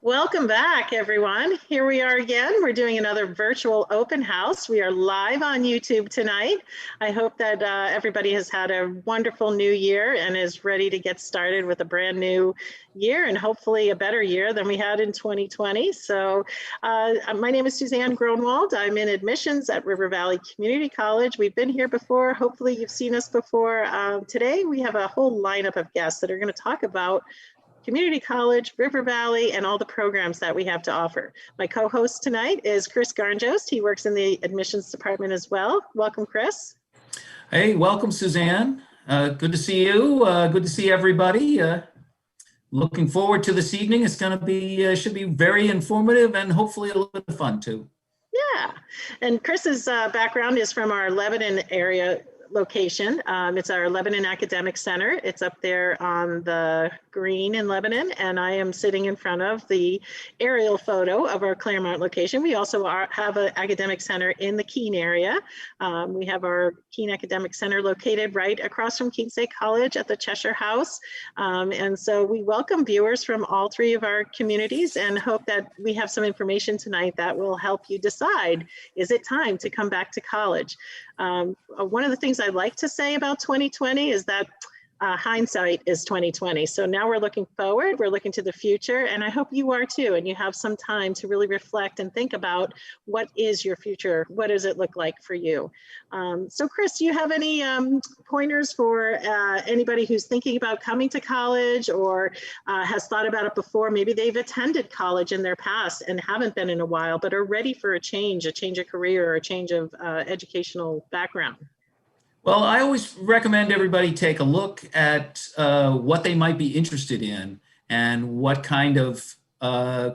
Welcome back, everyone. Here we are again. We're doing another virtual open house. We are live on YouTube tonight. I hope that everybody has had a wonderful new year and is ready to get started with a brand new year and hopefully a better year than we had in 2020. So my name is Suzanne Gronwald. I'm in admissions at River Valley Community College. We've been here before. Hopefully you've seen us before. Today we have a whole lineup of guests that are going to talk about community college, River Valley, and all the programs that we have to offer. My co-host tonight is Chris Garnjost. He works in the admissions department as well. Welcome, Chris. Hey, welcome, Suzanne. Good to see you. Good to see everybody. Looking forward to this evening. It's going to be, should be very informative and hopefully a little bit of fun too. Yeah, and Chris's background is from our Lebanon area location. It's our Lebanon Academic Center. It's up there on the green in Lebanon, and I am sitting in front of the aerial photo of our Claremont location. We also have an academic center in the Keene area. We have our Keene Academic Center located right across from Keene State College at the Cheshire House. And so we welcome viewers from all three of our communities and hope that we have some information tonight that will help you decide, is it time to come back to college? One of the things I like to say about 2020 is that hindsight is 2020. So now we're looking forward, we're looking to the future, and I hope you are too, and you have some time to really reflect and think about what is your future, what does it look like for you? So Chris, do you have any pointers for anybody who's thinking about coming to college or has thought about it before? Maybe they've attended college in their past and haven't been in a while, but are ready for a change of career or a change of educational background. Well, I always recommend everybody take a look at what they might be interested in and what kind of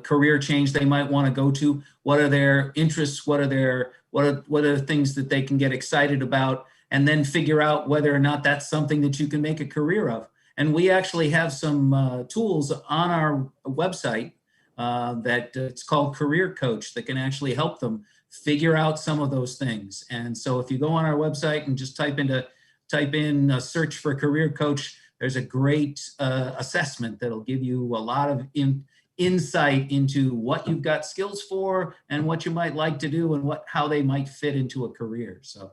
career change they might want to go to. What are their interests? What are the things that they can get excited about? And then figure out whether or not that's something that you can make a career of. And we actually have some tools on our website that it's called Career Coach that can actually help them figure out some of those things. And so if you go on our website and just type in a search for Career Coach, there's a great assessment that'll give you a lot of insight into what you've got skills for and what you might like to do and how they might fit into a career. So.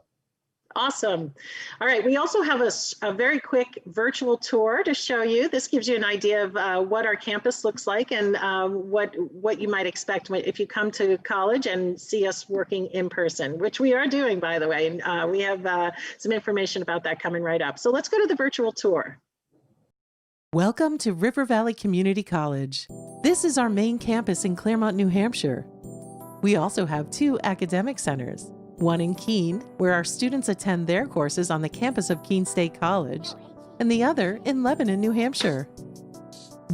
Awesome. All right, we also have a very quick virtual tour to show you. This gives you an idea of what our campus looks like and what you might expect if you come to college and see us working in person, which we are doing, by the way. And we have some information about that coming right up. So let's go to the virtual tour. Welcome to River Valley Community College. This is our main campus in Claremont, New Hampshire. We also have two academic centers. One in Keene, where our students attend their courses on the campus of Keene State College, and the other in Lebanon, New Hampshire.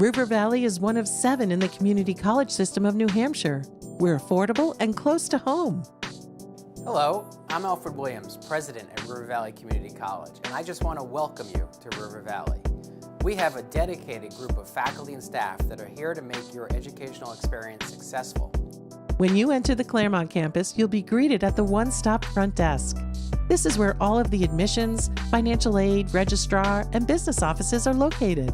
River Valley is one of 7 in the community college system of New Hampshire. We're affordable and close to home. Hello, I'm Alfred Williams, president at River Valley Community College, and I just want to welcome you to River Valley. We have a dedicated group of faculty and staff that are here to make your educational experience successful. When you enter the Claremont campus, you'll be greeted at the one-stop front desk. This is where all of the admissions, financial aid, registrar, and business offices are located.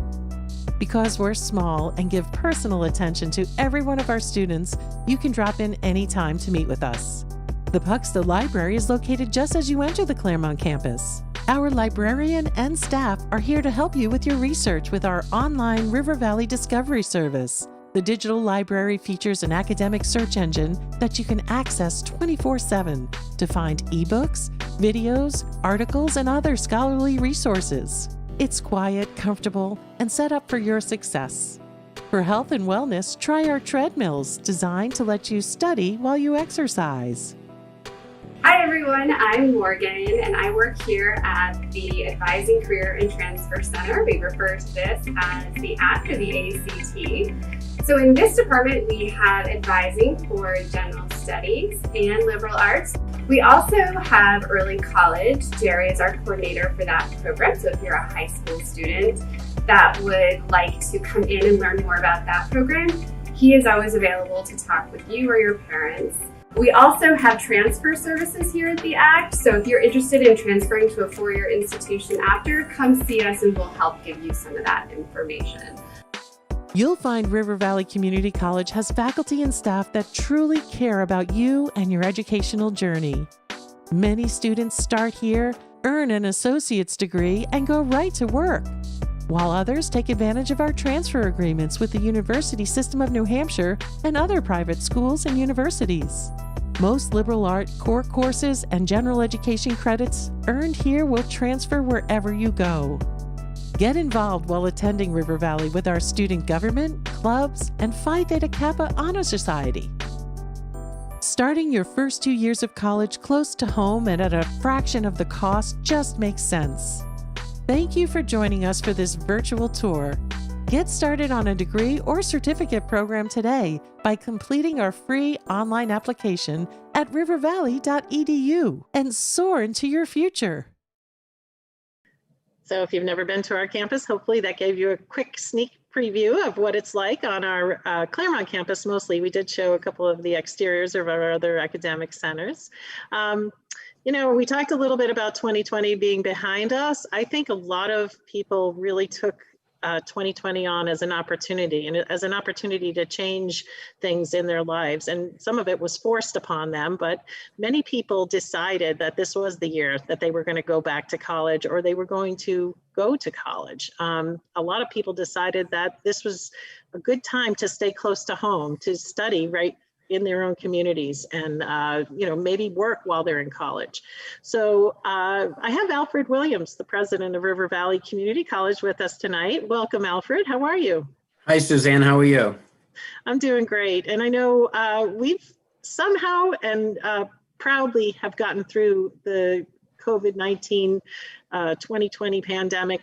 Because we're small and give personal attention to every one of our students, you can drop in anytime to meet with us. The Puxta Library is located just as you enter the Claremont campus. Our librarian and staff are here to help you with your research with our online River Valley Discovery Service. The digital library features an academic search engine that you can access 24/7 to find ebooks, videos, articles, and other scholarly resources. It's quiet, comfortable, and set up for your success. For health and wellness, try our treadmills designed to let you study while you exercise. Hi everyone, I'm Morgan and I work here at the Advising Career and Transfer Center. We refer to this as the ACT or the ACT. So in this department, we have advising for general studies and liberal arts. We also have early college. Jerry is our coordinator for that program. So if you're a high school student that would like to come in and learn more about that program, he is always available to talk with you or your parents. We also have transfer services here at the ACT, so if you're interested in transferring to a four-year institution after, come see us and we'll help give you some of that information. You'll find River Valley Community College has faculty and staff that truly care about you and your educational journey. Many students start here, earn an associate's degree, and go right to work, while others take advantage of our transfer agreements with the University System of New Hampshire and other private schools and universities. Most liberal art, core courses, and general education credits earned here will transfer wherever you go. Get involved while attending River Valley with our student government, clubs, and Phi Theta Kappa Honor Society. Starting your first 2 years of college close to home and at a fraction of the cost just makes sense. Thank you for joining us for this virtual tour. Get started on a degree or certificate program today by completing our free online application at rivervalley.edu and soar into your future. So if you've never been to our campus, hopefully that gave you a quick sneak preview of what it's like on our Claremont campus. Mostly, we did show a couple of the exteriors of our other academic centers. You know, we talked a little bit about 2020 being behind us. I think a lot of people really took 2020 on as an opportunity, and as an opportunity to change things in their lives. And some of it was forced upon them, but many people decided that this was the year that they were going to go back to college, or they were going to go to college. A lot of people decided that this was a good time to stay close to home, to study right in their own communities, and you know, maybe work while they're in college. So I have Alfred Williams, the president of River Valley Community College, with us tonight. Welcome, Alfred. How are you? Hi, Suzanne. How are you? I'm doing great. And I know we've somehow and proudly have gotten through the COVID-19 2020 pandemic,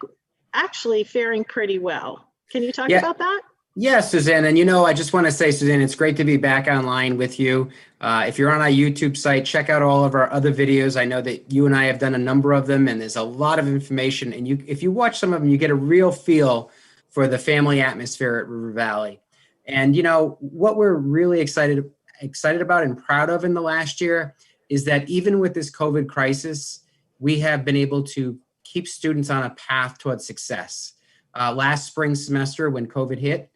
actually faring pretty well. Can you talk about that? Yes, Suzanne. And you know, I just want to say, Suzanne, it's great to be back online with you. If you're on our YouTube site, check out all of our other videos. I know that you and I have done a number of them, and there's a lot of information. And if you watch some of them, you get a real feel for the family atmosphere at River Valley. And you know, what we're really excited about and proud of in the last year is that even with this COVID crisis, we have been able to keep students on a path towards success. Last spring semester, when COVID hit,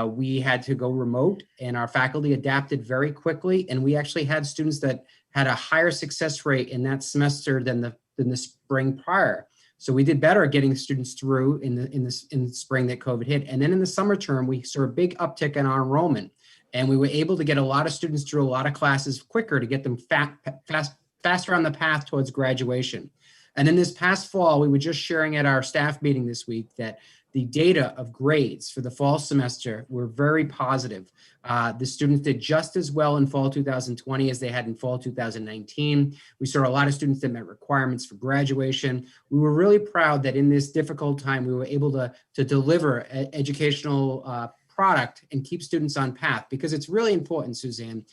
we had to go remote, and our faculty adapted very quickly. And we actually had students that had a higher success rate in that semester than the spring prior. So we did better getting students through in the spring that COVID hit. And then in the summer term, we saw a big uptick in our enrollment, and we were able to get a lot of students through a lot of classes quicker to get them faster on the path towards graduation. And then this past fall, we were just sharing at our staff meeting this week that the data of grades for the fall semester were very positive. The students did just as well in fall 2020 as they had in fall 2019. We saw a lot of students that met requirements for graduation. We were really proud that in this difficult time, we were able to deliver an educational product and keep students on path, because it's really important, Suzanne.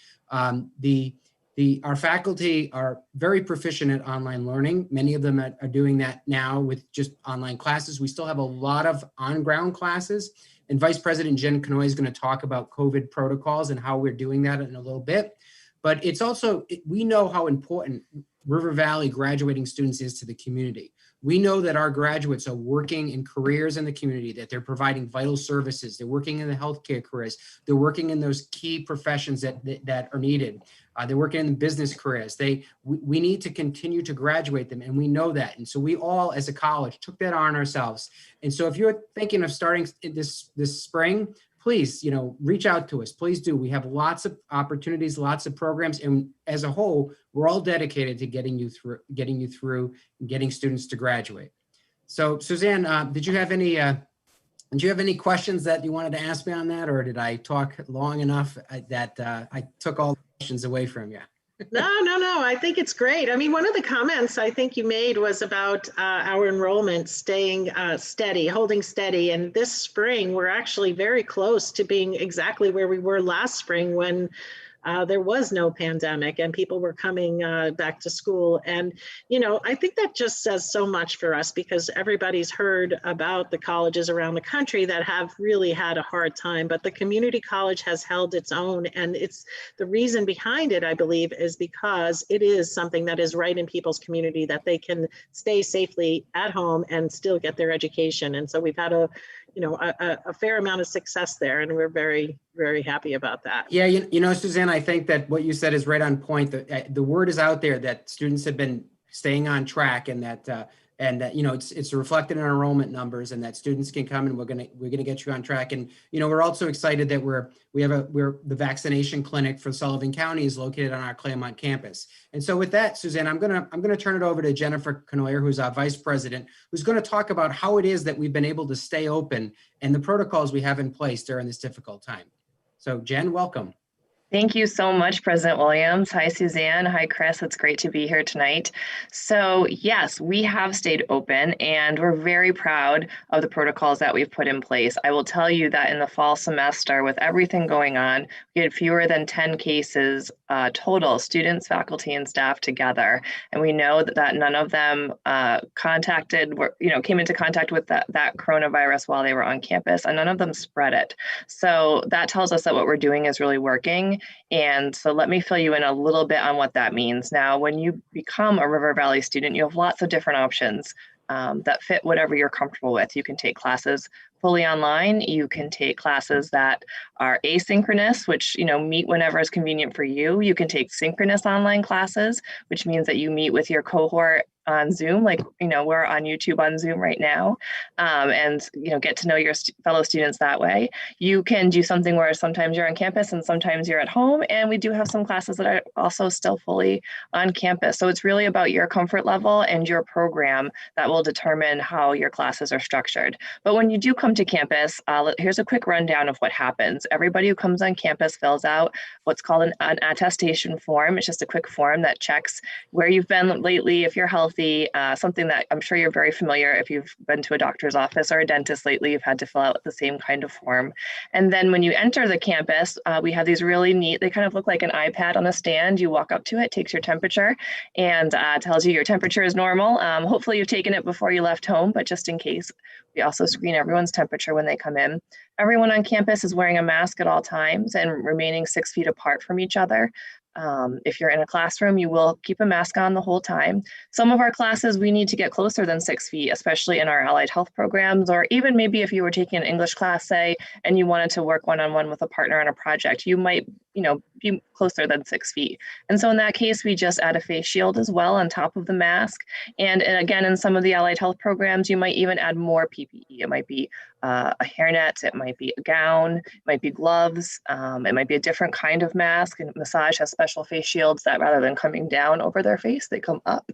Our faculty are very proficient at online learning. Many of them are doing that now with just online classes. We still have a lot of on-ground classes, and Vice President Jen Kanoy is going to talk about COVID protocols and how we're doing that in a little bit. But it's also, we know how important River Valley graduating students is to the community. We know that our graduates are working in careers in the community, that they're providing vital services. They're working in the healthcare careers. They're working in those key professions that are needed. They're working in business careers. We need to continue to graduate them, and we know that. And so we all, as a college, took that on ourselves. And so if you're thinking of starting this spring, please, you know, reach out to us. Please do. We have lots of opportunities, lots of programs, and as a whole, we're all dedicated to getting you through, and getting students to graduate. So, Suzanne, did you have any questions that you wanted to ask me on that, or did I talk long enough that I took all the questions away from you? No. I think it's great. I mean, one of the comments I think you made was about our enrollment staying steady, holding steady. And this spring, we're actually very close to being exactly where we were last spring when there was no pandemic and people were coming back to school. And, you know, I think that just says so much for us, because everybody's heard about the colleges around the country that have really had a hard time, but the community college has held its own. And it's the reason behind it, I believe, is because it is something that is right in people's community, that they can stay safely at home and still get their education. And so we've had a a fair amount of success there, and we're very, very happy about that. Yeah, you know, Suzanne, I think that what you said is right on point. The word is out there that students have been staying on track, and that you know, it's reflected in our enrollment numbers, and that students can come, and we're gonna get you on track. And you know, we're also excited that we're the vaccination clinic for Sullivan County is located on our Claremont campus. And so with that, Suzanne, I'm gonna turn it over to Jennifer Conoyer, who's our vice president, who's going to talk about how it is that we've been able to stay open and the protocols we have in place during this difficult time. So Jen, welcome. Thank you so much, President Williams. Hi, Suzanne. Hi, Chris. It's great to be here tonight. So yes, we have stayed open, and we're very proud of the protocols that we've put in place. I will tell you that in the fall semester, with everything going on, we had fewer than 10 cases total, students, faculty, and staff together. And we know that none of them came into contact with that coronavirus while they were on campus, and none of them spread it. So that tells us that what we're doing is really working. And so let me fill you in a little bit on what that means. Now, when you become a River Valley student, you have lots of different options that fit whatever you're comfortable with. You can take classes fully online. You can take classes that are asynchronous, which meet whenever is convenient for you. You can take synchronous online classes, which means that you meet with your cohort on Zoom, like we're on YouTube on Zoom right now, and get to know your fellow students that way. You can do something where sometimes you're on campus and sometimes you're at home, and we do have some classes that are also still fully on campus. So it's really about your comfort level and your program that will determine how your classes are structured. But when you do come to campus, here's a quick rundown of what happens. Everybody who comes on campus fills out what's called an attestation form. It's just a quick form that checks where you've been lately, if you're healthy, something that I'm sure you're very familiar. If you've been to a doctor's office or a dentist lately, you've had to fill out the same kind of form. And then when you enter the campus, we have these really neat, they kind of look like an iPad on a stand. You walk up to it, takes your temperature, and tells you your temperature is normal. Hopefully you've taken it before you left home, but just in case, we also screen everyone's temperature when they come in. Everyone on campus is wearing a mask at all times and remaining 6 feet apart from each other. If you're in a classroom, you will keep a mask on the whole time. Some of our classes, we need to get closer than 6 feet, especially in our allied health programs, or even maybe if you were taking an English class, say, and you wanted to work one-on-one with a partner on a project, you might, be closer than 6 feet. And so in that case, we just add a face shield as well on top of the mask. And again, in some of the allied health programs, you might even add more PPE. It might be a hairnet, it might be a gown, it might be gloves, it might be a different kind of mask. And massage has special face shields that rather than coming down over their face, they come up.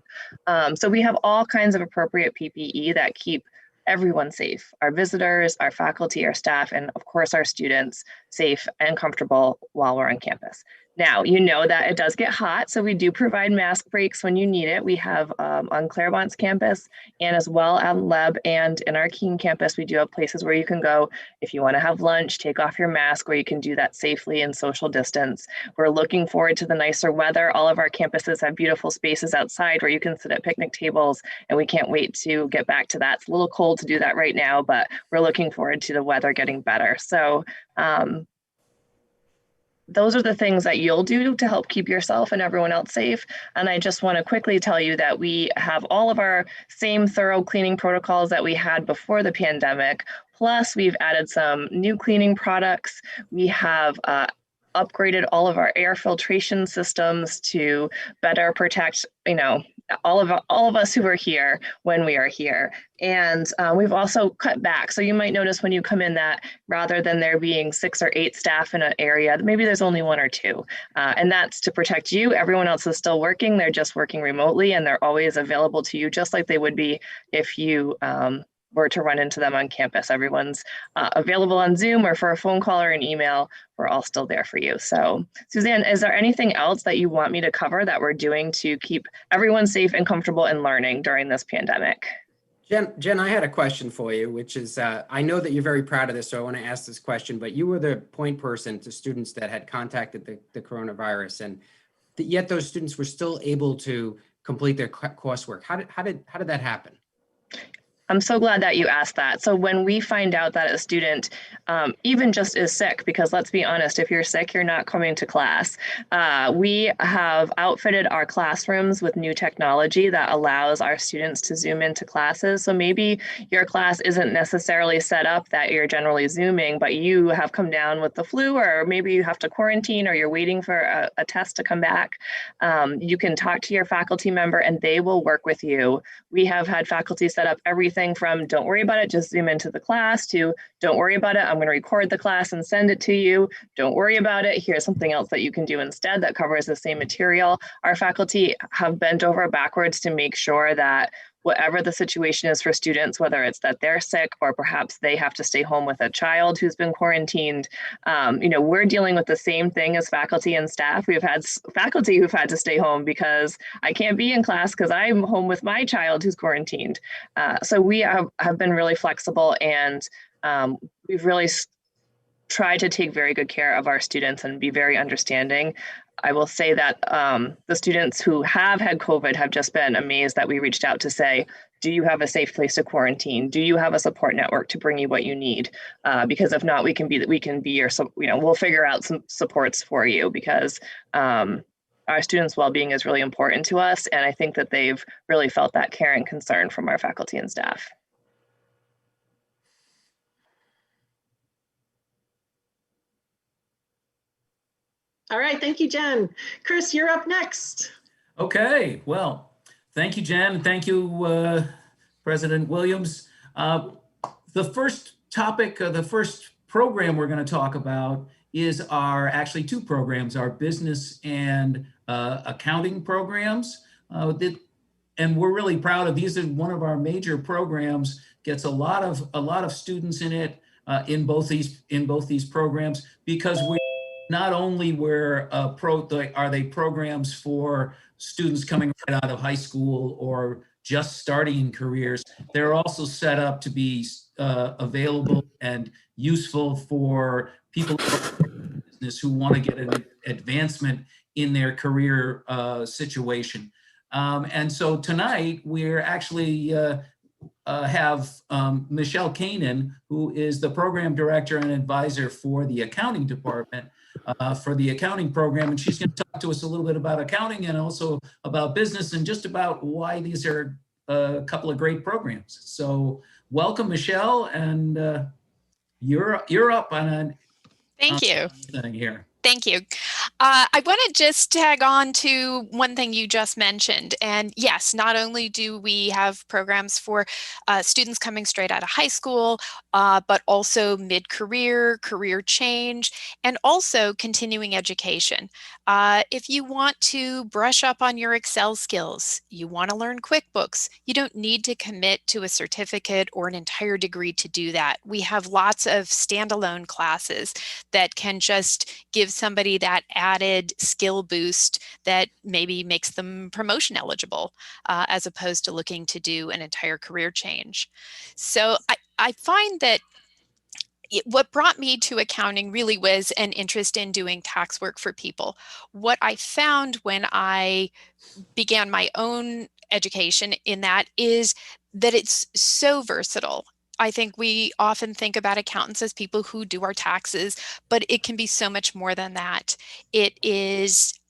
So we have all kinds of appropriate PPE that keep everyone safe, our visitors, our faculty, our staff, and of course our students safe and comfortable while we're on campus. Now, you know that it does get hot, so we do provide mask breaks when you need it. We have on Claremont's campus and as well at Leb and in our Keene campus, we do have places where you can go if you want to have lunch, take off your mask, where you can do that safely and social distance. We're looking forward to the nicer weather. All of our campuses have beautiful spaces outside where you can sit at picnic tables, and we can't wait to get back to that. It's a little cold to do that right now, but we're looking forward to the weather getting better. So those are the things that you'll do to help keep yourself and everyone else safe. And I just want to quickly tell you that we have all of our same thorough cleaning protocols that we had before the pandemic. Plus, we've added some new cleaning products. We have upgraded all of our air filtration systems to better protect, all of us who are here when we are here. And we've also cut back. So you might notice when you come in that rather than there being 6 or 8 staff in an area, maybe there's only 1 or 2. And that's to protect you. Everyone else is still working. They're just working remotely, and they're always available to you, just like they would be if you were to run into them on campus. Everyone's available on Zoom or for a phone call or an email. We're all still there for you. So Suzanne, is there anything else that you want me to cover that we're doing to keep everyone safe and comfortable in learning during this pandemic? Jen, I had a question for you, which is, I know that you're very proud of this, so I want to ask this question, but you were the point person to students that had contacted the coronavirus, and yet those students were still able to complete their coursework. How did that happen? I'm so glad that you asked that. So when we find out that a student even just is sick, because let's be honest, if you're sick, you're not coming to class. We have outfitted our classrooms with new technology that allows our students to Zoom into classes. So maybe your class isn't necessarily set up that you're generally Zooming, but you have come down with the flu, or maybe you have to quarantine, or you're waiting for a test to come back. You can talk to your faculty member and they will work with you. We have had faculty set up everything from don't worry about it, just Zoom into the class, to don't worry about it, I'm going to record the class and send it to you. Don't worry about it, here's something else that you can do instead that covers the same material. Our faculty have bent over backwards to make sure that whatever the situation is for students, whether it's that they're sick or perhaps they have to stay home with a child who's been quarantined, we're dealing with the same thing as faculty and staff. We've had faculty who've had to stay home because I can't be in class because I'm home with my child who's quarantined. So we have been really flexible, and we've really tried to take very good care of our students and be very understanding. I will say that the students who have had COVID have just been amazed that we reached out to say, do you have a safe place to quarantine? Do you have a support network to bring you what you need? Because if not, we can be your, we'll figure out some supports for you, because our students' well-being is really important to us. And I think that they've really felt that care and concern from our faculty and staff. All right, thank you, Jen. Chris, you're up next. Okay, well, thank you, Jen. Thank you, President Williams. The first topic, the first program we're going to talk about is actually two programs, our business and accounting programs. And we're really proud of these. Are one of our major programs, gets a lot of students in it, in both these programs, because we not only are they programs for students coming right out of high school or just starting careers, they're also set up to be available and useful for people in business who want to get an advancement in their career situation. And so tonight we're actually have Michelle Kanan, who is the program director and advisor for the accounting department for the accounting program. And she's going to talk to us a little bit about accounting and also about business and just about why these are a couple of great programs. So welcome, Michelle, and you're up on Thank you. Here. Thank you. I want to just tag on to one thing you just mentioned. And yes, not only do we have programs for students coming straight out of high school, but also mid-career, career change, and also continuing education. If you want to brush up on your Excel skills, you want to learn QuickBooks, you don't need to commit to a certificate or an entire degree to do that. We have lots of standalone classes that can just give somebody that added skill boost that maybe makes them promotion eligible, as opposed to looking to do an entire career change. So I find that what brought me to accounting really was an interest in doing tax work for people. What I found when I began my own education in that is that it's so versatile. I think we often think about accountants as people who do our taxes, but it can be so much more than that. It is,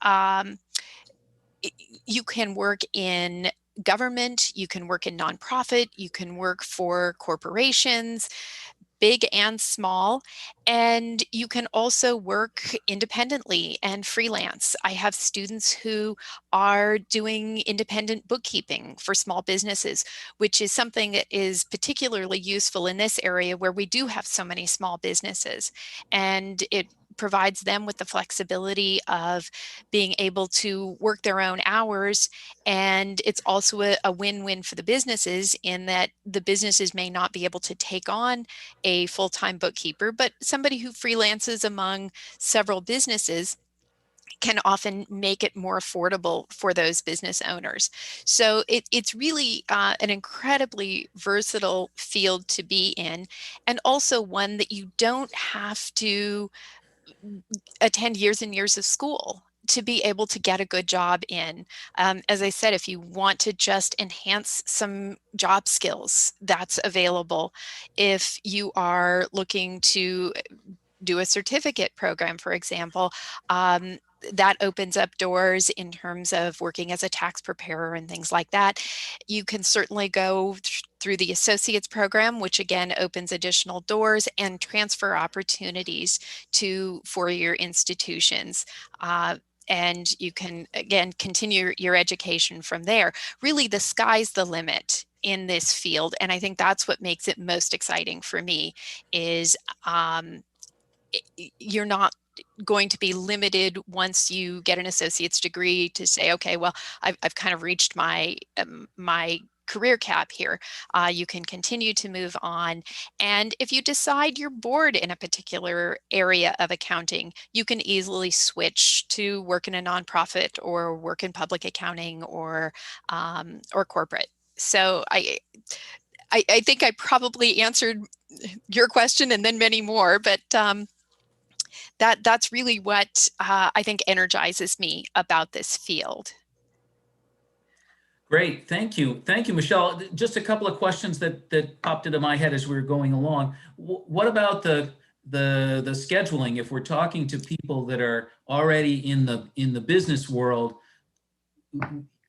you can work in government, you can work in nonprofit, you can work for corporations, big and small, and you can also work independently and freelance. I have students who are doing independent bookkeeping for small businesses, which is something that is particularly useful in this area where we do have so many small businesses, and it provides them with the flexibility of being able to work their own hours. And it's also a win-win for the businesses in that the businesses may not be able to take on a full-time bookkeeper, but somebody who freelances among several businesses can often make it more affordable for those business owners. So it's really an incredibly versatile field to be in, and also one that you don't have to attend years and years of school. to be able to get a good job in. As I said, if you want to just enhance some job skills, that's available. If you are looking to do a certificate program, for example, that opens up doors in terms of working as a tax preparer and things like that. You can certainly go through the associates program, which again opens additional doors and transfer opportunities to four-year institutions. And you can, again, continue your education from there. Really, the sky's the limit in this field. And I think that's what makes it most exciting for me is you're not going to be limited once you get an associate's degree to say, okay, well, I've kind of reached my my career cap here. You can continue to move on. And if you decide you're bored in a particular area of accounting, you can easily switch to work in a nonprofit or work in public accounting or corporate. So I think I probably answered your question and then many more, but that's really what I think energizes me about this field. Great, thank you. Thank you, Michelle. Just a couple of questions that popped into my head as we were going along. What about the scheduling? If we're talking to people that are already in the business world,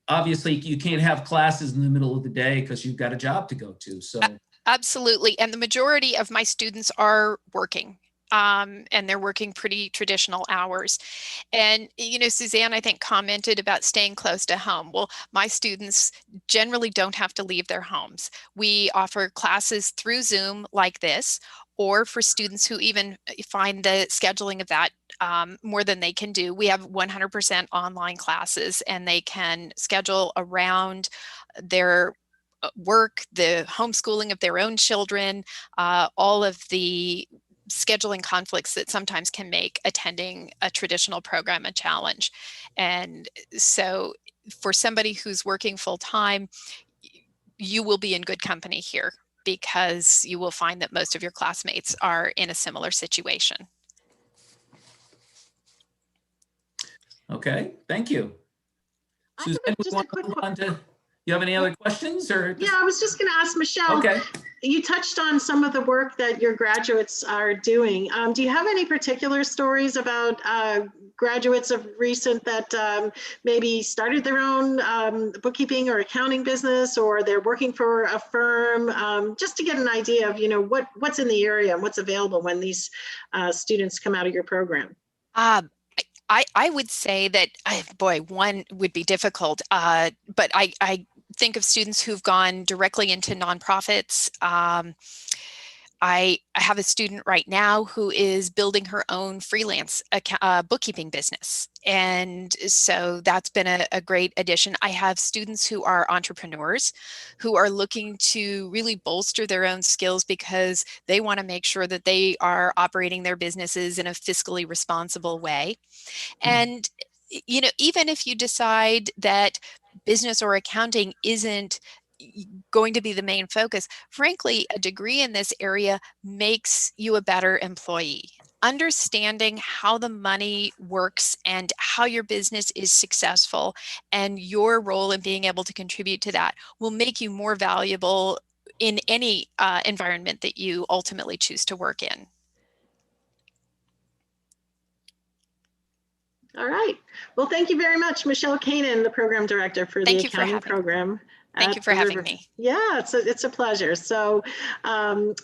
obviously you can't have classes in the middle of the day because you've got a job to go to. So absolutely, and the majority of my students are working. And they're working pretty traditional hours. And, you know, Suzanne, I think, commented about staying close to home. Well, my students generally don't have to leave their homes. We offer classes through Zoom like this, or for students who even find the scheduling of that more than they can do. We have 100% online classes, and they can schedule around their work, the homeschooling of their own children, all of the scheduling conflicts that sometimes can make attending a traditional program a challenge. And so for somebody who's working full time, you will be in good company here because you will find that most of your classmates are in a similar situation. okay, thank you. Suzanne, you have any other questions or? Yeah, I was just going to ask Michelle. Okay. You touched on some of the work that your graduates are doing. Do you have any particular stories about graduates of recent that maybe started their own bookkeeping or accounting business, or they're working for a firm, just to get an idea of, you know, what's in the area and what's available when these students come out of your program? I would say that, boy, one would be difficult, but I think of students who've gone directly into nonprofits. I have a student right now who is building her own freelance bookkeeping business. And so that's been a great addition. I have students who are entrepreneurs who are looking to really bolster their own skills because they want to make sure that they are operating their businesses in a fiscally responsible way. And, you know, even if you decide that business or accounting isn't going to be the main focus, frankly, a degree in this area makes you a better employee. Understanding how the money works and how your business is successful and your role in being able to contribute to that will make you more valuable in any environment that you ultimately choose to work in. All right. Well, thank you very much, Michelle Kanan, the program director for the accounting program. Thank you for having me. Yeah, it's a pleasure. So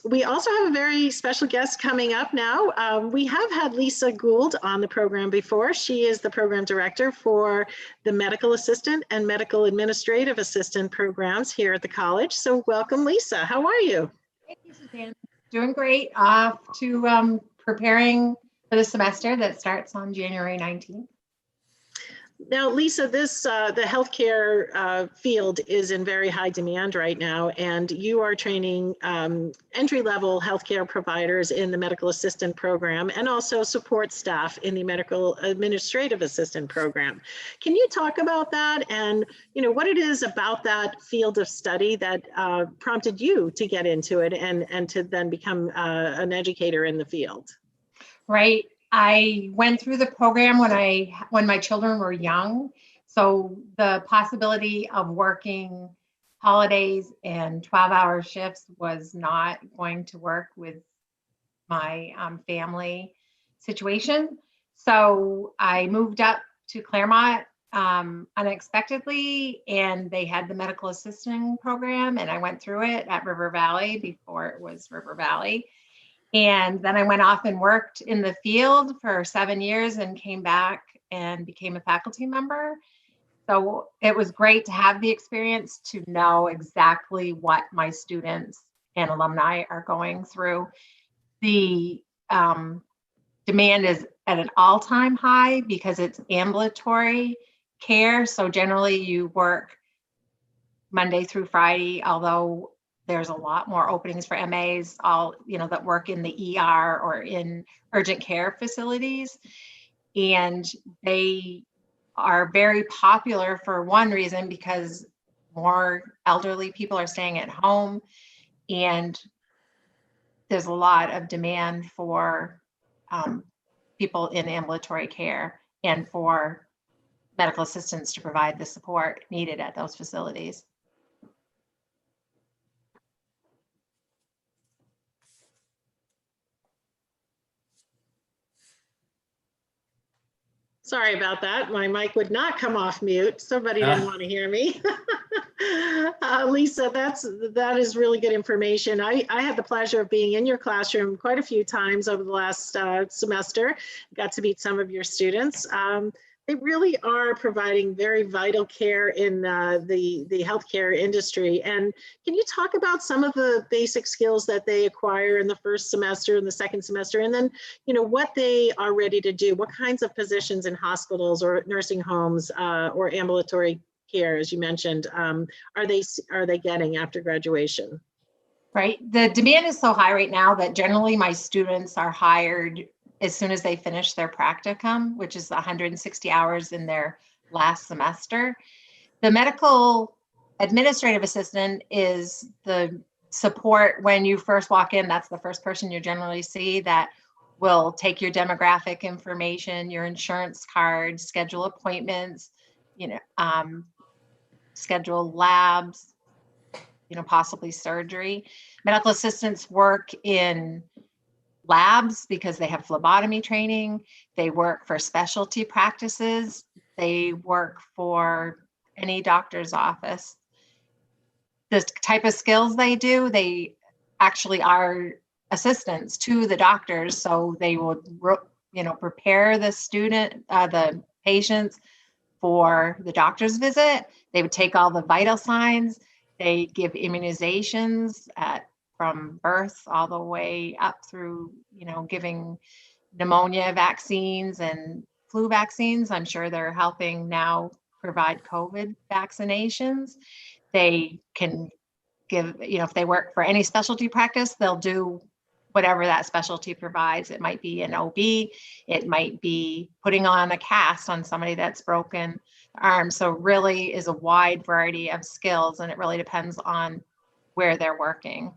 we also have a very special guest coming up now. We have had Lisa Gould on the program before. She is the program director for the medical assistant and medical administrative assistant programs here at the college. So welcome, Lisa. How are you? Thank you, Suzanne. Doing great. Off to preparing for the semester that starts on January 19th. Now, Lisa, this the healthcare field is in very high demand right now, and you are training entry-level healthcare providers in the medical assistant program and also support staff in the medical administrative assistant program. Can you talk about that and, you know, what it is about that field of study that prompted you to get into it and to then become an educator in the field? Right. I went through the program when my children were young. So the possibility of working holidays and 12-hour shifts was not going to work with my family situation. So I moved up to Claremont unexpectedly, and they had the medical assisting program, and I went through it at River Valley before it was River Valley. And then I went off and worked in the field for 7 years and came back and became a faculty member. So it was great to have the experience to know exactly what my students and alumni are going through. The demand is at an all-time high because it's ambulatory care. So generally you work Monday through Friday, although there's a lot more openings for MAs, that work in the ER or in urgent care facilities. And they are very popular for one reason, because more elderly people are staying at home, and there's a lot of demand for people in ambulatory care and for medical assistants to provide the support needed at those facilities. Sorry about that. My mic would not come off mute. Somebody didn't want to hear me. Lisa, that is really good information. I had the pleasure of being in your classroom quite a few times over the last semester. Got to meet some of your students. They really are providing very vital care in the healthcare industry. And can you talk about some of the basic skills that they acquire in the first semester and the second semester, and then, what they are ready to do? What kinds of positions in hospitals or nursing homes or ambulatory care, as you mentioned, are they getting after graduation? Right. The demand is so high right now that generally my students are hired as soon as they finish their practicum, which is 160 hours in their last semester. The medical administrative assistant is the support when you first walk in. That's the first person you generally see that will take your demographic information, your insurance card, schedule appointments, schedule labs, possibly surgery. Medical assistants work in labs because they have phlebotomy training. They work for specialty practices. They work for any doctor's office. The type of skills they do, they actually are assistants to the doctors. So they would, prepare the patients for the doctor's visit. They would take all the vital signs. They give immunizations from birth all the way up through, giving pneumonia vaccines and flu vaccines. I'm sure they're helping now provide COVID vaccinations. They can give, if they work for any specialty practice, they'll do whatever that specialty provides. It might be an OB, it might be putting on a cast on somebody that's broken arm. So really is a wide variety of skills, and it really depends on where they're working.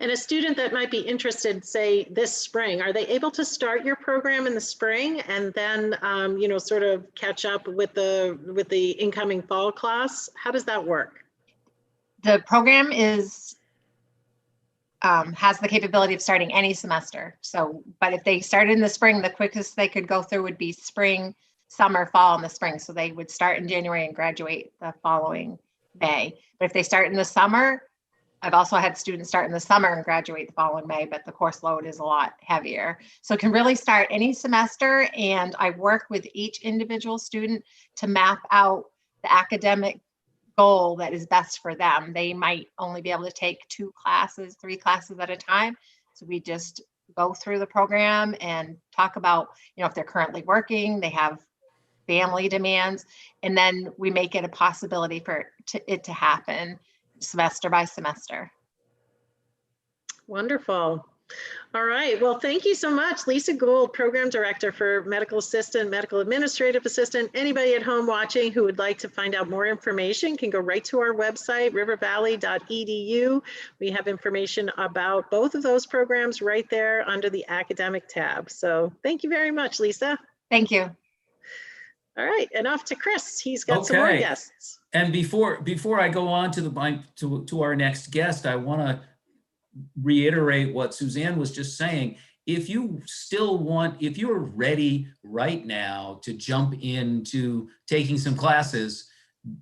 And a student that might be interested, say this spring, are they able to start your program in the spring and then, sort of catch up with the incoming fall class? How does that work? The program has the capability of starting any semester. So, but if they started in the spring, the quickest they could go through would be spring, summer, fall, and the spring. So they would start in January and graduate the following May. But if they start in the summer, I've also had students start in the summer and graduate the following May, but the course load is a lot heavier. So it can really start any semester, and I work with each individual student to map out the academic goal that is best for them. They might only be able to take 2 classes, 3 classes at a time. So we just go through the program and talk about, if they're currently working, they have family demands, and then we make it a possibility for it to happen semester by semester. Wonderful. All right. Well, thank you so much, Lisa Gould, Program Director for Medical Assistant, Medical Administrative Assistant. Anybody at home watching who would like to find out more information can go right to our website, rivervalley.edu. We have information about both of those programs right there under the academic tab. So thank you very much, Lisa. Thank you. All right, and off to Chris. He's got some more Okay. guests. And before I go on to our next guest, I want to reiterate what Suzanne was just saying. If you're ready right now to jump into taking some classes,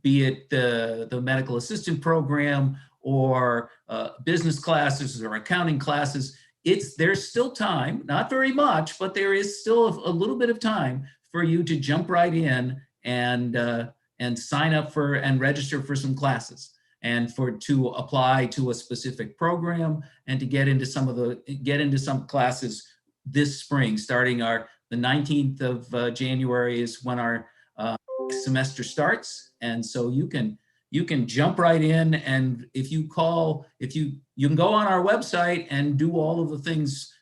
be it the medical assistant program or business classes or accounting classes, there's still time, not very much, but there is still a little bit of time for you to jump right in and sign up for and register for some classes, and to apply to a specific program and to get into some classes this spring. Starting the 19th of January is when our semester starts, and so you can jump right in. And you can go on our website and do all of the things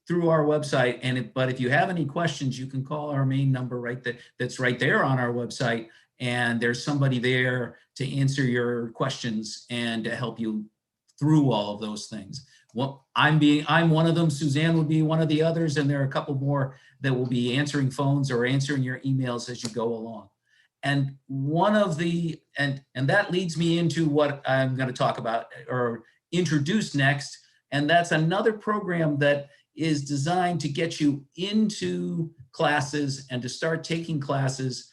through our website. But if you have any questions, you can call our main number that's right there on our website. And there's somebody there to answer your questions and to help you through all of those things. Well, I'm one of them. Suzanne will be one of the others, and there are a couple more that will be answering phones or answering your emails as you go along. And and that leads me into what I'm going to talk about or introduce next. And that's another program that is designed to get you into classes and to start taking classes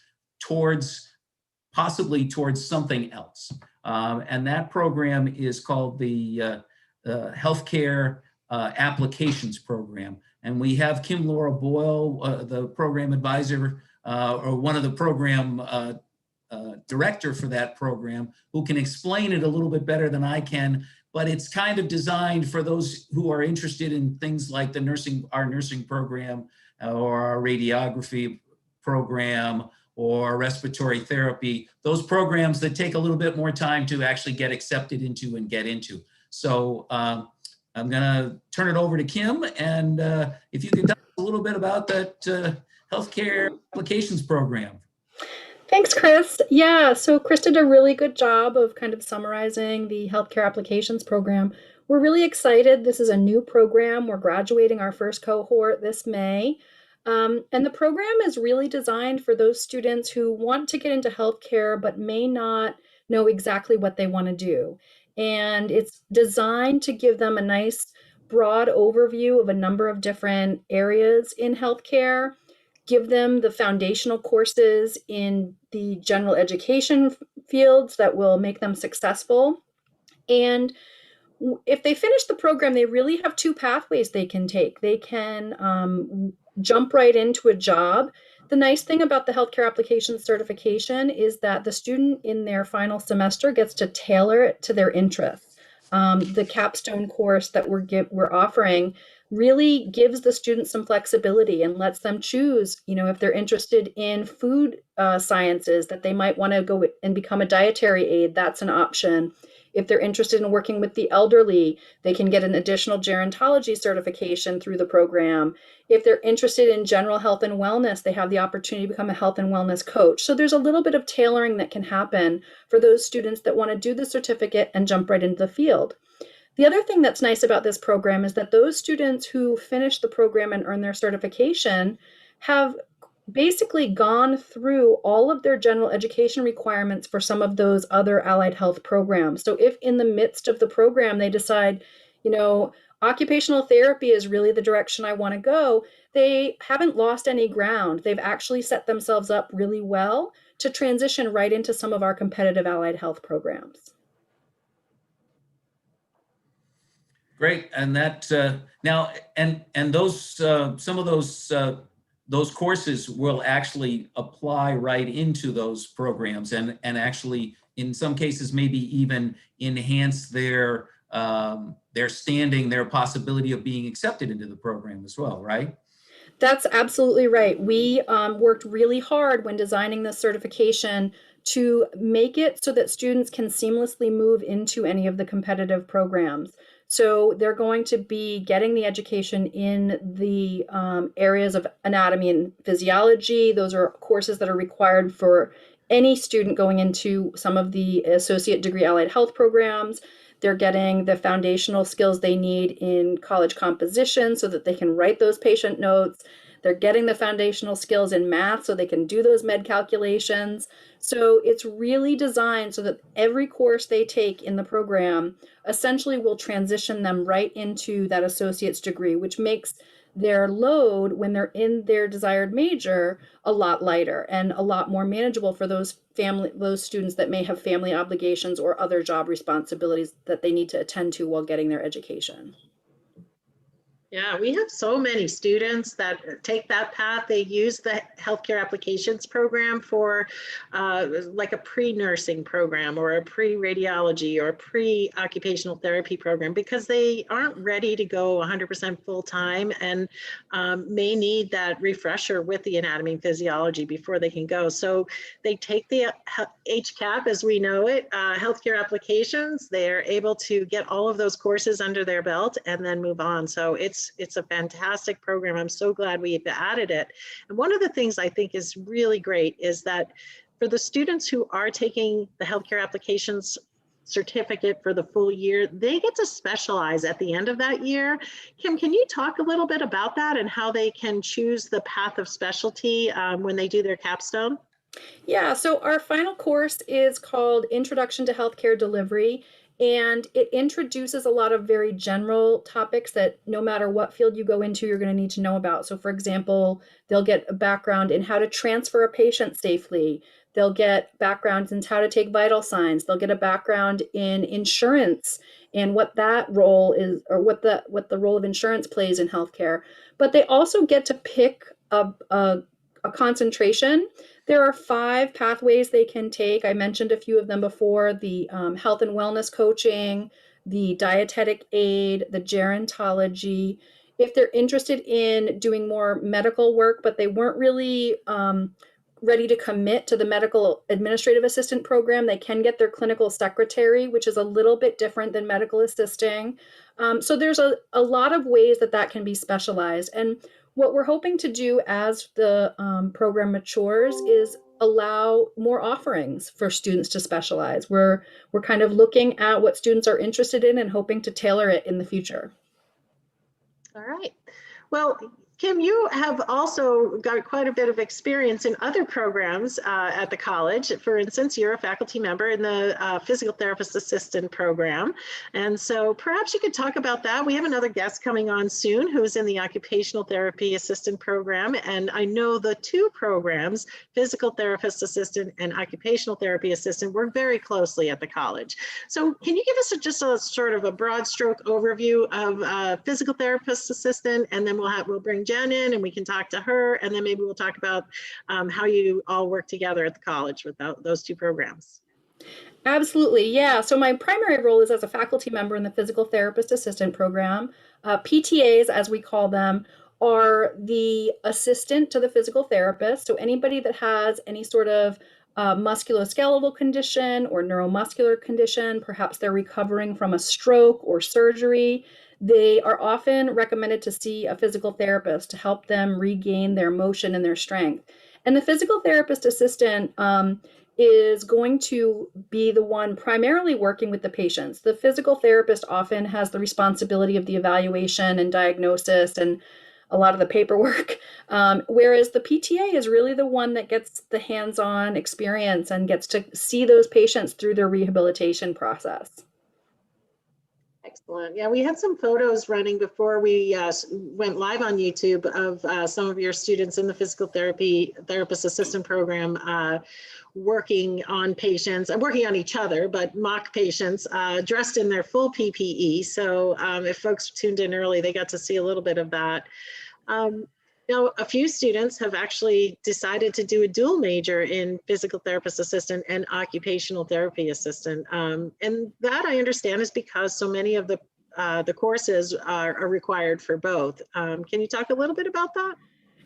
possibly towards something else. And that program is called the Healthcare Applications Program. And we have Kim Laura Boyle, the program advisor, or one of the program director for that program, who can explain it a little bit better than I can. But it's kind of designed for those who are interested in things like our nursing program or our radiography program or respiratory therapy, those programs that take a little bit more time to actually get accepted into and get into. So I'm gonna turn it over to Kim, and if you could tell us a little bit about that healthcare applications program. Thanks, Chris. Yeah, so Chris did a really good job of kind of summarizing the healthcare applications program. We're really excited. This is a new program. We're graduating our first cohort this May. And the program is really designed for those students who want to get into healthcare but may not know exactly what they want to do. And it's designed to give them a nice broad overview of a number of different areas in healthcare, give them the foundational courses in the general education fields that will make them successful. And if they finish the program, they really have two pathways they can take. They can jump right into a job. The nice thing about the healthcare application certification is that the student in their final semester gets to tailor it to their interests. The capstone course that we're offering really gives the students some flexibility and lets them choose, if they're interested in food sciences, that they might want to go and become a dietary aide, that's an option. If they're interested in working with the elderly, they can get an additional gerontology certification through the program. If they're interested in general health and wellness, they have the opportunity to become a health and wellness coach. So there's a little bit of tailoring that can happen for those students that want to do the certificate and jump right into the field. The other thing that's nice about this program is that those students who finish the program and earn their certification have basically gone through all of their general education requirements for some of those other allied health programs. So if in the midst of the program they decide, occupational therapy is really the direction I want to go, they haven't lost any ground. They've actually set themselves up really well to transition right into some of our competitive allied health programs. Great, and that now and those some of those courses will actually apply right into those programs and actually in some cases maybe even enhance their standing, their possibility of being accepted into the program as well, right? That's absolutely right. We worked really hard when designing the certification to make it so that students can seamlessly move into any of the competitive programs. So they're going to be getting the education in the areas of anatomy and physiology. Those are courses that are required for any student going into some of the associate degree allied health programs. They're getting the foundational skills they need in college composition so that they can write those patient notes. They're getting the foundational skills in math so they can do those med calculations. So it's really designed so that every course they take in the program essentially will transition them right into that associate's degree, which makes their load when they're in their desired major a lot lighter and a lot more manageable for those students that may have family obligations or other job responsibilities that they need to attend to while getting their education. Yeah, we have so many students that take that path. They use the healthcare applications program for like a pre-nursing program or a pre-radiology or pre-occupational therapy program because they aren't ready to go 100% full-time and may need that refresher with the anatomy and physiology before they can go. So they take the HCAP as we know it, healthcare applications. They're able to get all of those courses under their belt and then move on. So it's a fantastic program. I'm so glad we've added it. And one of the things I think is really great is that for the students who are taking the healthcare applications certificate for the full year, they get to specialize at the end of that year. Kim, can you talk a little bit about that and how they can choose the path of specialty when they do their capstone? Yeah, so our final course is called Introduction to Healthcare Delivery. And it introduces a lot of very general topics that no matter what field you go into, you're going to need to know about. So for example, they'll get a background in how to transfer a patient safely. They'll get backgrounds in how to take vital signs. They'll get a background in insurance and what that role is, or what the role of insurance plays in healthcare. But they also get to pick a concentration. There are 5 pathways they can take. I mentioned a few of them before: the health and wellness coaching, the dietetic aid, the gerontology. If they're interested in doing more medical work, but they weren't really ready to commit to the medical administrative assistant program, they can get their clinical secretary, which is a little bit different than medical assisting. So there's a lot of ways that can be specialized. And what we're hoping to do as the program matures is allow more offerings for students to specialize. We're kind of looking at what students are interested in and hoping to tailor it in the future. All right. Well, Kim, you have also got quite a bit of experience in other programs at the college. For instance, you're a faculty member in the physical therapist assistant program. And so perhaps you could talk about that. We have another guest coming on soon who's in the occupational therapy assistant program. And I know the 2 programs, physical therapist assistant and occupational therapy assistant, work very closely at the college. So can you give us just a sort of a broad stroke overview of physical therapist assistant, and then we'll bring Jen in and we can talk to her, and then maybe we'll talk about how you all work together at the college with those 2 programs. Absolutely, yeah. So my primary role is as a faculty member in the physical therapist assistant program. PTAs, as we call them, are the assistant to the physical therapist. So anybody that has any sort of musculoskeletal condition or neuromuscular condition, perhaps they're recovering from a stroke or surgery, they are often recommended to see a physical therapist to help them regain their motion and their strength. And the physical therapist assistant is going to be the one primarily working with the patients. The physical therapist often has the responsibility of the evaluation and diagnosis and a lot of the paperwork, whereas the PTA is really the one that gets the hands-on experience and gets to see those patients through their rehabilitation process. Excellent. Yeah, we had some photos running before we went live on YouTube of some of your students in the physical therapist assistant program working on patients, working on each other, but mock patients dressed in their full PPE. So if folks tuned in early, they got to see a little bit of that. Now, a few students have actually decided to do a dual major in physical therapist assistant and occupational therapy assistant. And that I understand is because so many of the courses are required for both. Can you talk a little bit about that?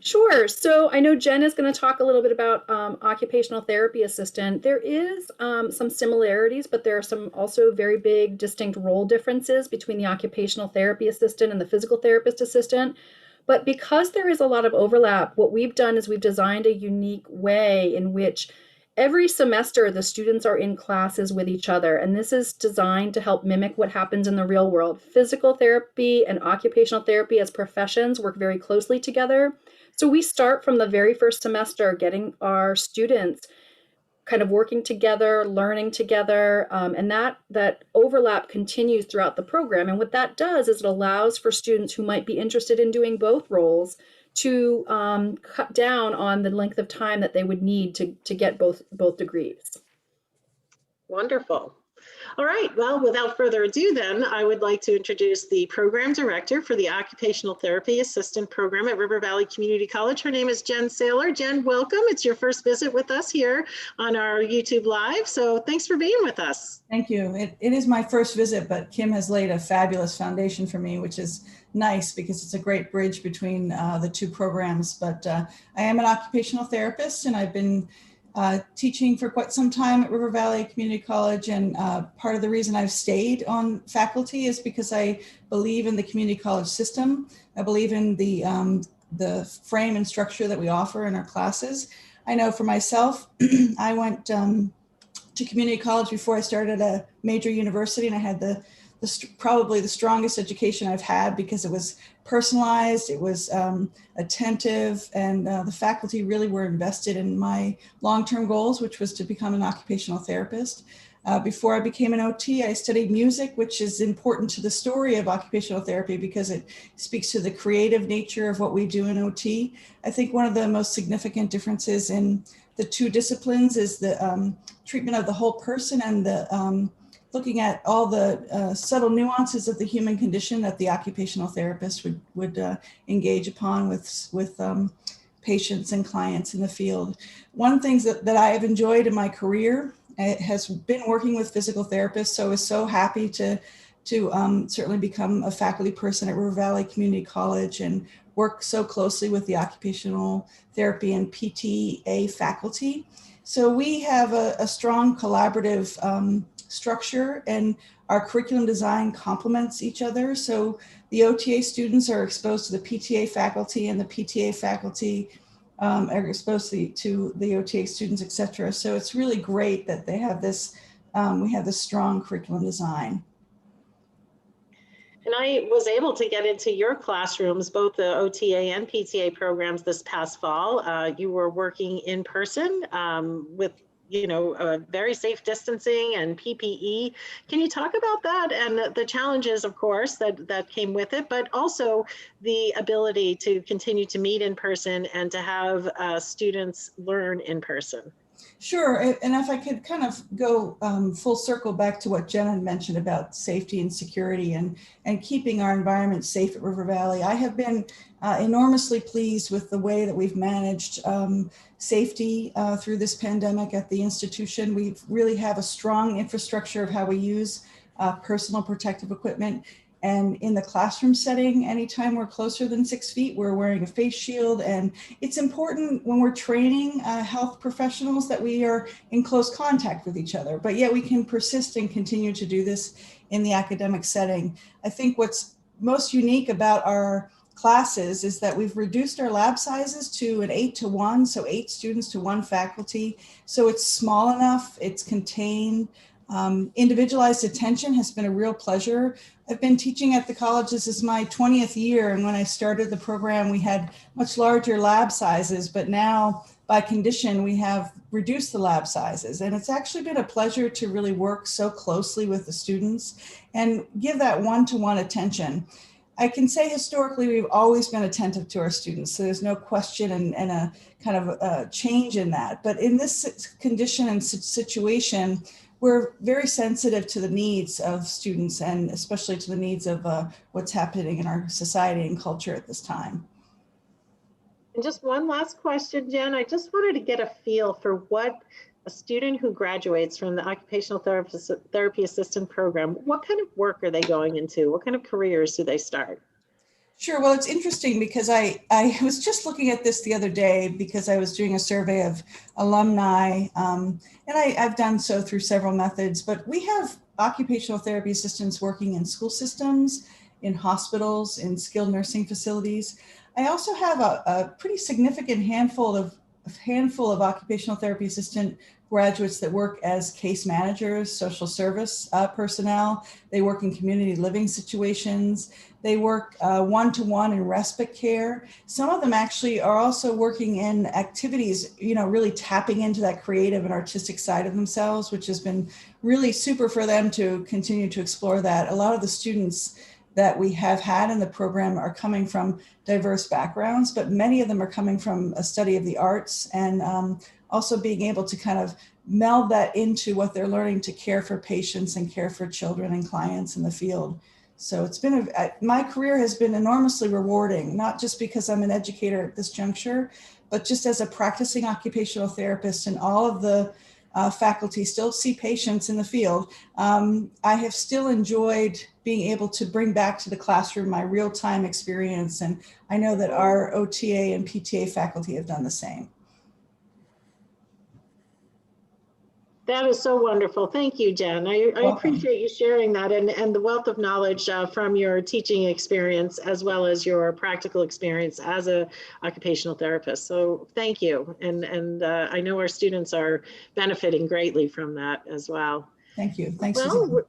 Sure. So I know Jen is going to talk a little bit about occupational therapy assistant. There is some similarities, but there are some also very big distinct role differences between the occupational therapy assistant and the physical therapist assistant. But because there is a lot of overlap, what we've done is we've designed a unique way in which every semester the students are in classes with each other. And this is designed to help mimic what happens in the real world. Physical therapy and occupational therapy as professions work very closely together. So we start from the very first semester getting our students kind of working together, learning together, and that overlap continues throughout the program. And what that does is it allows for students who might be interested in doing both roles to cut down on the length of time that they would need to get both degrees. Wonderful. All right, well, without further ado then, I would like to introduce the program director for the Occupational Therapy Assistant Program at River Valley Community College. Her name is Jen Saylor. Jen, welcome. It's your first visit with us here on our YouTube Live, so thanks for being with us. Thank you. It is my first visit, but Kim has laid a fabulous foundation for me, which is nice because it's a great bridge between the two programs. But I am an occupational therapist, and I've been teaching for quite some time at River Valley Community College, and part of the reason I've stayed on faculty is because I believe in the community college system. I believe in the frame and structure that we offer in our classes. I know for myself, I went to community college before I started at a major university, and I had probably the strongest education I've had because it was personalized, it was attentive, and the faculty really were invested in my long-term goals, which was to become an occupational therapist. Before I became an OT, I studied music, which is important to the story of occupational therapy because it speaks to the creative nature of what we do in OT. I think one of the most significant differences in the two disciplines is the treatment of the whole person and the looking at all the subtle nuances of the human condition that the occupational therapist would engage upon with patients and clients in the field. One thing that I have enjoyed in my career has been working with physical therapists. So I was so happy to certainly become a faculty person at River Valley Community College and work so closely with the occupational therapy and PTA faculty. So we have a strong collaborative structure, and our curriculum design complements each other. So the OTA students are exposed to the PTA faculty, and the PTA faculty are exposed to the OTA students, et cetera. So it's really great that they have this, we have this strong curriculum design. And I was able to get into your classrooms, both the OTA and PTA programs this past fall. You were working in person with very safe distancing and PPE. Can you talk about that and the challenges, of course, that came with it, but also the ability to continue to meet in person and to have students learn in person? Sure, and if I could kind of go full circle back to what Jen had mentioned about safety and security and keeping our environment safe at River Valley, I have been enormously pleased with the way that we've managed safety through this pandemic at the institution. We really have a strong infrastructure of how we use personal protective equipment. And in the classroom setting, anytime we're closer than 6 feet, we're wearing a face shield. And it's important when we're training health professionals that we are in close contact with each other, but yet we can persist and continue to do this in the academic setting. I think what's most unique about our classes is that we've reduced our lab sizes to an 8-to-1, so 8 students to 1 faculty. So it's small enough, it's contained. Individualized attention has been a real pleasure. I've been teaching at the college. This is my 20th year. And when I started the program, we had much larger lab sizes, but now by condition, we have reduced the lab sizes. And it's actually been a pleasure to really work so closely with the students and give that one-to-one attention. I can say historically, we've always been attentive to our students. So there's no question and a kind of a change in that. But in this condition and situation, we're very sensitive to the needs of students and especially to the needs of what's happening in our society and culture at this time. And just one last question, Jen. I just wanted to get a feel for what a student who graduates from the Occupational Therapy Assistant Program, what kind of work are they going into? What kind of careers do they start? Sure. Well, it's interesting because I was just looking at this the other day because I was doing a survey of alumni, and I've done so through several methods, but we have occupational therapy assistants working in school systems, in hospitals, in skilled nursing facilities. I also have a pretty significant handful of occupational therapy assistant graduates that work as case managers, social service personnel. They work in community living situations. They work one-to-one in respite care. Some of them actually are also working in activities, really tapping into that creative and artistic side of themselves, which has been really super for them to continue to explore that. A lot of the students that we have had in the program are coming from diverse backgrounds, but many of them are coming from a study of the arts and also being able to kind of meld that into what they're learning to care for patients and care for children and clients in the field. So it's been, my career has been enormously rewarding, not just because I'm an educator at this juncture, but just as a practicing occupational therapist, and all of the faculty still see patients in the field. I have still enjoyed being able to bring back to the classroom my real-time experience. And I know that our OTA and PTA faculty have done the same. That is so wonderful. Thank you, Jen. I appreciate you sharing that and the wealth of knowledge from your teaching experience as well as your practical experience as a occupational therapist. So thank you. And I know our students are benefiting greatly from that as well. Thank you. Thanks. Well,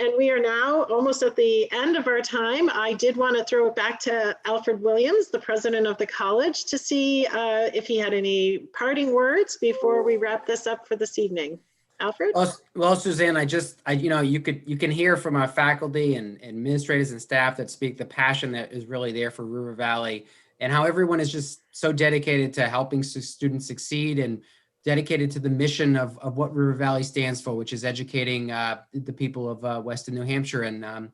and we are now almost at the end of our time. I did want to throw it back to Alfred Williams, the president of the college, to see if he had any parting words before we wrap this up for this evening. Alfred? Well, Suzanne, you can hear from our faculty and administrators and staff that speak the passion that is really there for River Valley, and how everyone is just so dedicated to helping students succeed and dedicated to the mission of what River Valley stands for, which is educating the people of Western New Hampshire. And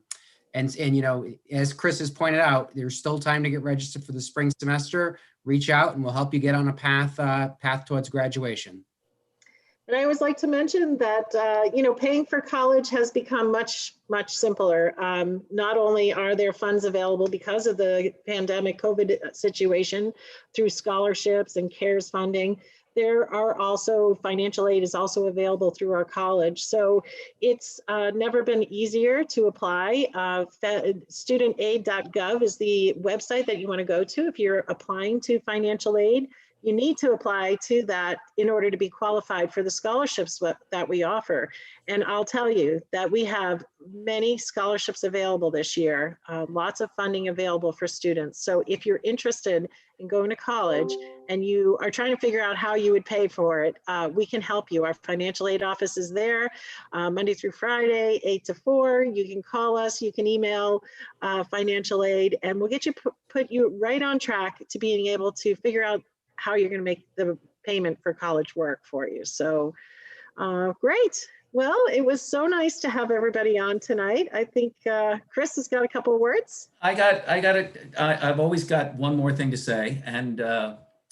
as Chris has pointed out, there's still time to get registered for the spring semester. Reach out and we'll help you get on a path towards graduation. And I always like to mention that, paying for college has become much, much simpler. Not only are there funds available because of the pandemic COVID situation through scholarships and CARES funding, there are also financial aid is also available through our college. So it's never been easier to apply. Studentaid.gov is the website that you want to go to if you're applying to financial aid. You need to apply to that in order to be qualified for the scholarships that we offer. And I'll tell you that we have many scholarships available this year, lots of funding available for students. So if you're interested in going to college and you are trying to figure out how you would pay for it, we can help you. Our financial aid office is there Monday through Friday, 8 to 4. You can call us, you can email financial aid, and we'll get you put you right on track to being able to figure out how you're going to make the payment for college work for you. So great. Well, it was so nice to have everybody on tonight. I think Chris has got a couple of words. I've always got one more thing to say. And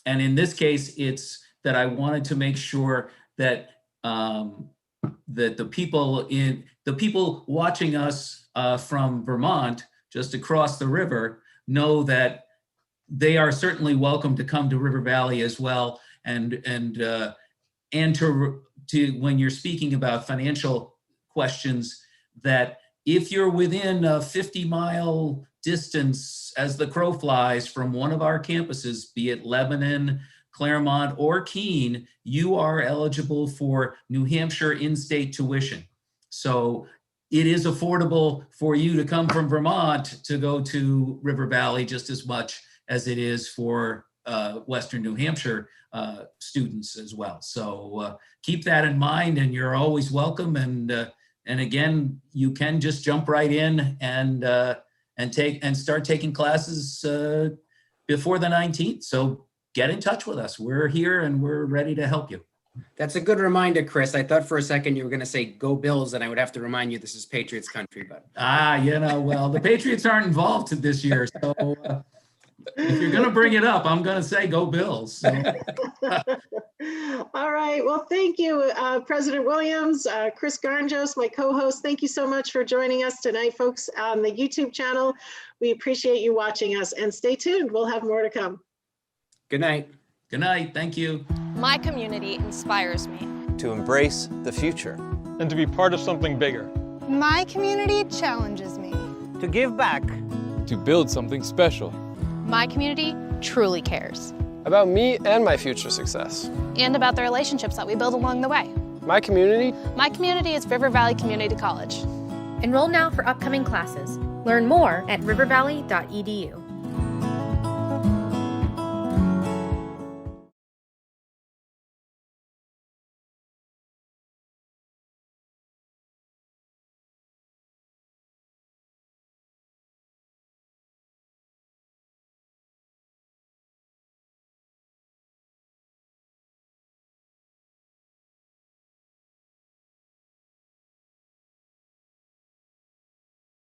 in this case, it's that I wanted to make sure that that the people watching us from Vermont, just across the river, know that they are certainly welcome to come to River Valley as well, and to when you're speaking about financial questions, that if you're within a 50-mile distance as the crow flies from one of our campuses, be it Lebanon, Claremont, or Keene, you are eligible for New Hampshire in-state tuition. So it is affordable for you to come from Vermont to go to River Valley just as much as it is for Western New Hampshire students as well. So keep that in mind, and you're always welcome. And again, you can just jump right in and start taking classes before the 19th. So get in touch with us. We're here and we're ready to help you. That's a good reminder, Chris. I thought for a second you were going to say "Go Bills," and I would have to remind you this is Patriots country. But well, the Patriots aren't involved this year, so. If you're going to bring it up, I'm going to say go Bills. So. All right. Well, thank you, President Williams, Chris Garnjos, my co-host. Thank you so much for joining us tonight, folks, on the YouTube channel. We appreciate you watching us, and stay tuned. We'll have more to come. Good night. Good night. Thank you. My community inspires me. To embrace the future. And to be part of something bigger. My community challenges me. To give back. To build something special. My community truly cares. About me and my future success. And about the relationships that we build along the way. My community? My community is River Valley Community College. Enroll now for upcoming classes. Learn more at rivervalley.edu.